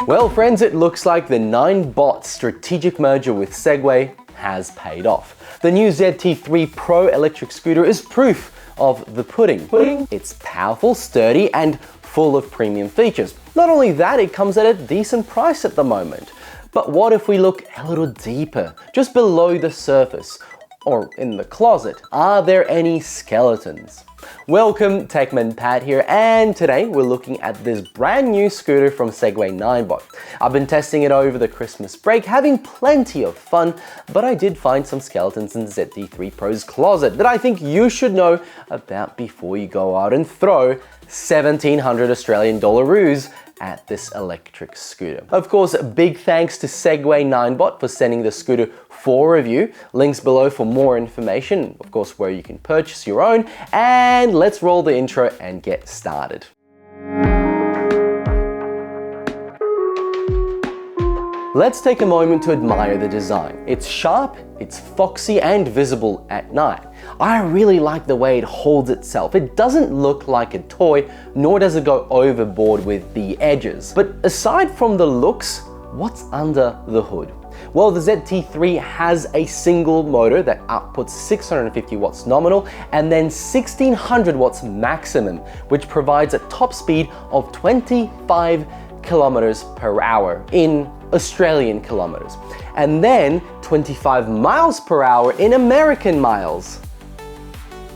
Well friends, it looks like the Ninebot strategic merger with Segway has paid off. The new ZT3 Pro electric scooter is proof of the pudding. It's powerful, sturdy, and full of premium features. Not only that, it comes at a decent price at the moment. But what if we look a little deeper, just below the surface, or in the closet? Are there any skeletons? Welcome, TechManPat here, and today we're looking at this brand new scooter from Segway-Ninebot. I've been testing it over the Christmas break, having plenty of fun, but I did find some skeletons in ZT3 Pro's closet that I think you should know about before you go out and throw 1,700 Australian dollaroos at this electric scooter. Of course, big thanks to Segway-Ninebot for sending the scooter for review. Links below for more information, of course, where you can purchase your own. And let's roll the intro and get started. Let's take a moment to admire the design. It's sharp, it's foxy, and visible at night. I really like the way it holds itself. It doesn't look like a toy, nor does it go overboard with the edges. But aside from the looks, what's under the hood? Well, the ZT3 has a single motor that outputs 650 watts nominal and then 1600 watts maximum, which provides a top speed of 25 kilometers per hour in Australian kilometers, and then 25 miles per hour in American miles.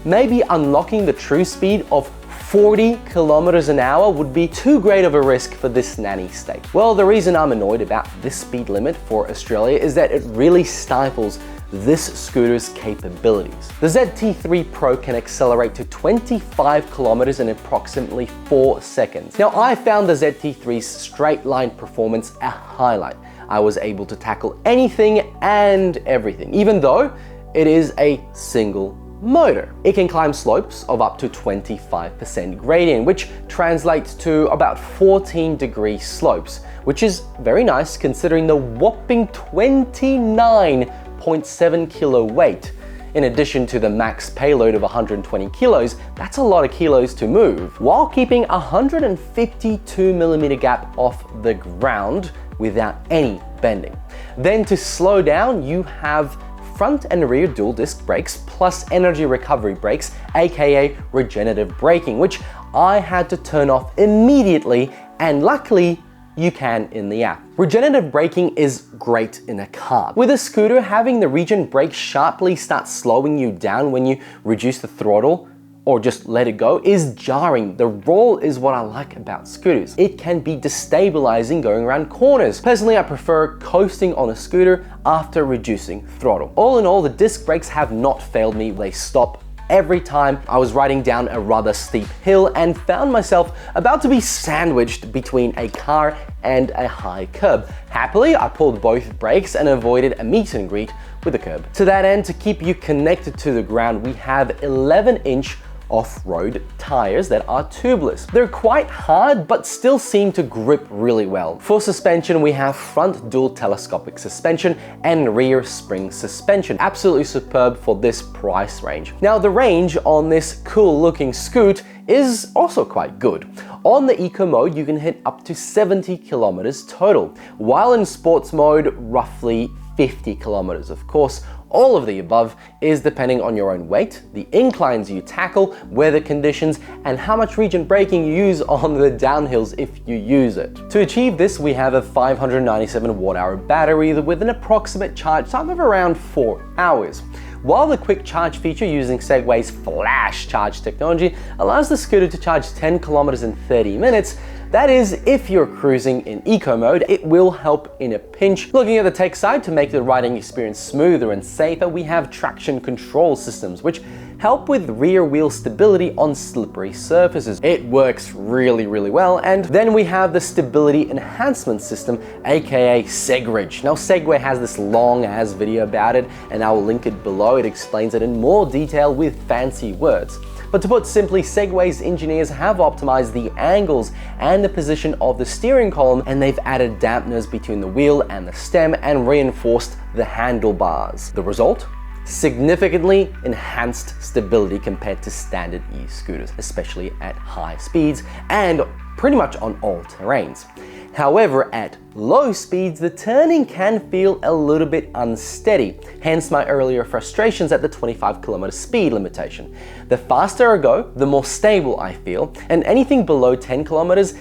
Maybe unlocking the true speed of 40 kilometers an hour would be too great of a risk for this nanny state. Well, the reason I'm annoyed about this speed limit for Australia is that it really stifles this scooter's capabilities. The ZT3 Pro can accelerate to 25 kilometers in approximately 4 seconds. Now, I found the ZT3's straight line performance a highlight. I was able to tackle anything and everything, even though it is a single motor. It can climb slopes of up to 25% gradient, which translates to about 14-degree slopes, which is very nice considering the whopping 29.7 kilo weight. In addition to the max payload of 120 kilos, that's a lot of kilos to move, while keeping a 152mm gap off the ground without any bending. Then to slow down, you have front and rear dual disc brakes plus energy recovery brakes, aka regenerative braking, which I had to turn off immediately, and luckily you can in the app. Regenerative braking is great in a car. With a scooter, having the regen brake sharply start slowing you down when you reduce the throttle or just let it go is jarring. The roll is what I like about scooters. It can be destabilizing going around corners. Personally, I prefer coasting on a scooter after reducing throttle. All in all, the disc brakes have not failed me. They stop every time I was riding down a rather steep hill and found myself about to be sandwiched between a car and a high curb. Happily, I pulled both brakes and avoided a meet and greet with the curb. To that end, to keep you connected to the ground, we have 11-inch off-road tires that are tubeless. They're quite hard, but still seem to grip really well. For suspension, we have front dual telescopic suspension and rear spring suspension. Absolutely superb for this price range. Now, the range on this cool-looking scoot is also quite good. On the eco mode, you can hit up to 70 kilometers total, while in sports mode, roughly 50 kilometers. Of course, all of the above is depending on your own weight, the inclines you tackle, weather conditions, and how much regen braking you use on the downhills if you use it. To achieve this, we have a 597 watt-hour battery with an approximate charge time of around 4 hours. While the quick charge feature using Segway's flash charge technology allows the scooter to charge 10 kilometers in 30 minutes, that is, if you're cruising in eco mode, it will help in a pinch. Looking at the tech side, to make the riding experience smoother and safer, we have traction control systems, which help with rear wheel stability on slippery surfaces. It works really well. And then we have the stability enhancement system, aka Segridge. Now, Segway has this long ass video about it, and I will link it below. It explains it in more detail with fancy words. But to put simply, Segway's engineers have optimized the angles and the position of the steering column, and they've added dampeners between the wheel and the stem and reinforced the handlebars. The result? Significantly enhanced stability compared to standard e-scooters, especially at high speeds, and pretty much on all terrains. However, at low speeds, the turning can feel a little bit unsteady, hence my earlier frustrations at the 25km speed limitation. The faster I go, the more stable I feel, and anything below 10 kilometers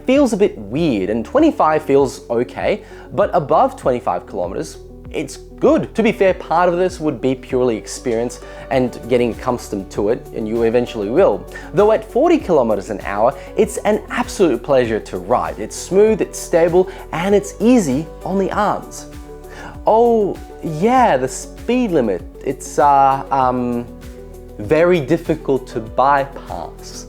feels a bit weird, and 25 feels okay, but above 25 kilometers, it's good. To be fair, part of this would be purely experience and getting accustomed to it, and you eventually will. Though at 40 kilometers an hour, it's an absolute pleasure to ride. It's smooth, it's stable, and it's easy on the arms. Oh yeah, the speed limit. It's very difficult to bypass.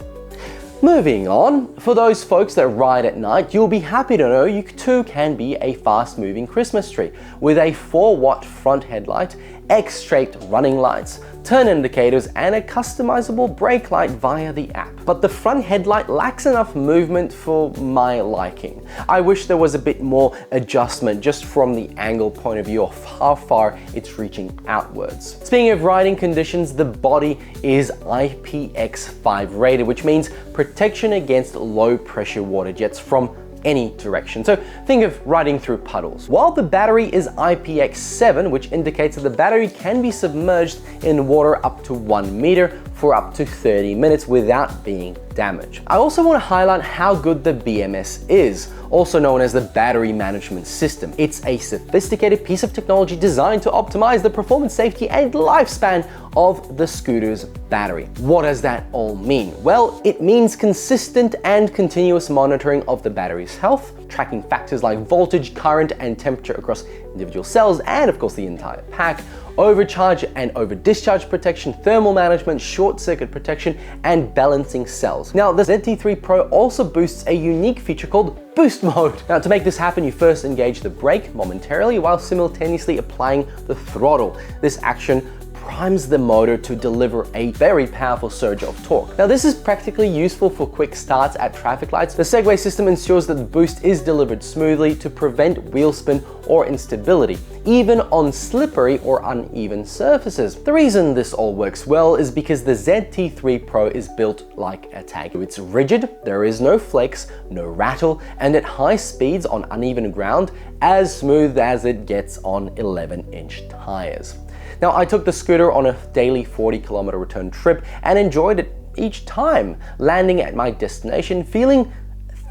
Moving on, for those folks that ride at night, you'll be happy to know you too can be a fast-moving Christmas tree with a 4-watt front headlight, X-shaped running lights, turn indicators, and a customizable brake light via the app. But the front headlight lacks enough movement for my liking. I wish there was a bit more adjustment just from the angle point of view of how far it's reaching outwards. Speaking of riding conditions, the body is IPX5 rated, which means protection against low pressure water jets from any direction. So think of riding through puddles. While the battery is IPX7, which indicates that the battery can be submerged in water up to 1 meter for up to 30 minutes without being damaged. I also want to highlight how good the BMS is, also known as the Battery Management System. It's a sophisticated piece of technology designed to optimize the performance, safety, and lifespan of the scooter's battery. What does that all mean? Well, it means consistent and continuous monitoring of the battery's health, tracking factors like voltage, current, and temperature across individual cells, and of course the entire pack, overcharge and over-discharge protection, thermal management, short-circuit protection, and balancing cells. Now, the ZT3 Pro also boosts a unique feature called Boost Mode. Now, to make this happen, you first engage the brake momentarily while simultaneously applying the throttle. This action primes the motor to deliver a very powerful surge of torque. Now, this is practically useful for quick starts at traffic lights. The Segway system ensures that the boost is delivered smoothly to prevent wheel spin or instability, even on slippery or uneven surfaces. The reason this all works well is because the ZT3 Pro is built like a tank. It's rigid, there is no flex, no rattle, and at high speeds on uneven ground, as smooth as it gets on 11-inch tires. Now, I took the scooter on a daily 40km return trip and enjoyed it each time, landing at my destination feeling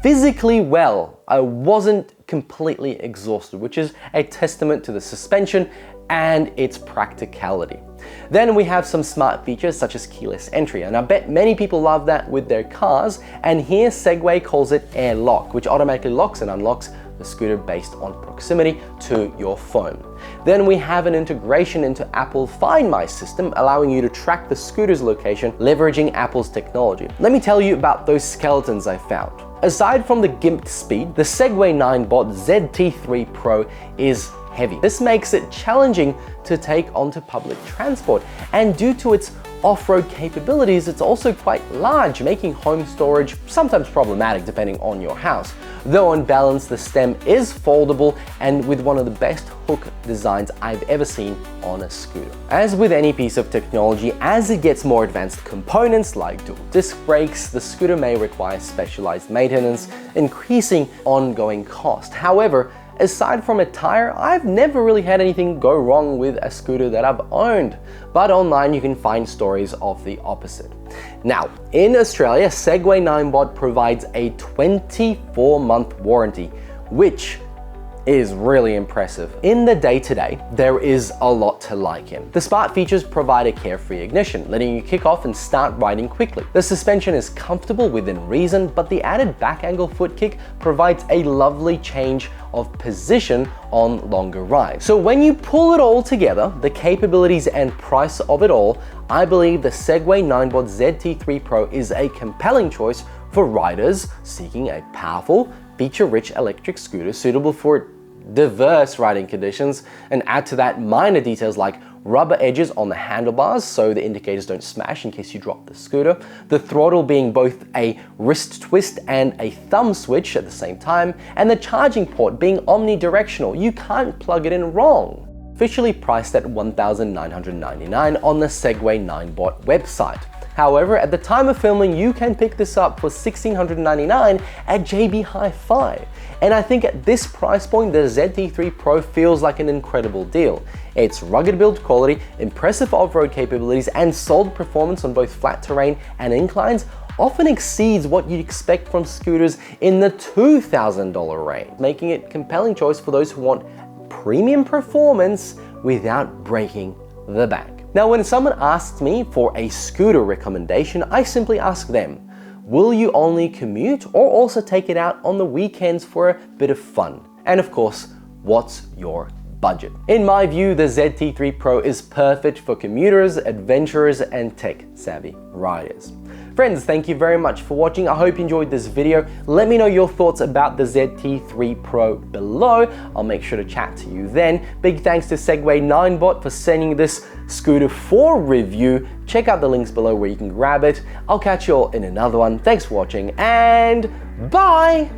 physically well. I wasn't completely exhausted, which is a testament to the suspension and its practicality. Then we have some smart features such as keyless entry, and I bet many people love that with their cars, and here Segway calls it Air Lock, which automatically locks and unlocks the scooter based on proximity to your phone. Then we have an integration into Apple Find My system, allowing you to track the scooter's location, leveraging Apple's technology. Let me tell you about those skeletons I found. Aside from the gimped speed, the Segway-Ninebot ZT3 Pro is heavy. This makes it challenging to take onto public transport, and due to its off-road capabilities, it's also quite large, making home storage sometimes problematic depending on your house. Though on balance, the stem is foldable and with one of the best hook designs I've ever seen on a scooter. As with any piece of technology, as it gets more advanced components like dual disc brakes, the scooter may require specialized maintenance, increasing ongoing cost. However, aside from a tire, I've never really had anything go wrong with a scooter that I've owned, but online you can find stories of the opposite. Now, in Australia, Segway-Ninebot provides a 24-month warranty, which is really impressive. In the day-to-day, there is a lot to like him. The smart features provide a carefree ignition, letting you kick off and start riding quickly. The suspension is comfortable within reason, but the added back angle foot kick provides a lovely change of position on longer rides. So when you pull it all together, the capabilities and price of it all, I believe the Segway-Ninebot ZT3 Pro is a compelling choice for riders seeking a powerful, feature-rich electric scooter suitable for diverse riding conditions, and add to that minor details like rubber edges on the handlebars so the indicators don't smash in case you drop the scooter, the throttle being both a wrist twist and a thumb switch at the same time, and the charging port being omnidirectional. You can't plug it in wrong. officially priced at $1,999 on the Segway-Ninebot website. However, at the time of filming, you can pick this up for $1,699 at JB Hi-Fi. And I think at this price point, the ZT3 Pro feels like an incredible deal. Its rugged build quality, impressive off-road capabilities, and solid performance on both flat terrain and inclines often exceeds what you'd expect from scooters in the $2,000 range, making it a compelling choice for those who want premium performance without breaking the bank. Now, when someone asks me for a scooter recommendation, I simply ask them, will you only commute or also take it out on the weekends for a bit of fun? And of course, what's your budget? In my view, the ZT3 Pro is perfect for commuters, adventurers, and tech-savvy riders. Friends, thank you very much for watching. I hope you enjoyed this video. Let me know your thoughts about the ZT3 Pro below. I'll make sure to chat to you then. Big thanks to Segway-Ninebot for sending this scooter for review. Check out the links below where you can grab it. I'll catch you all in another one. Thanks for watching and bye!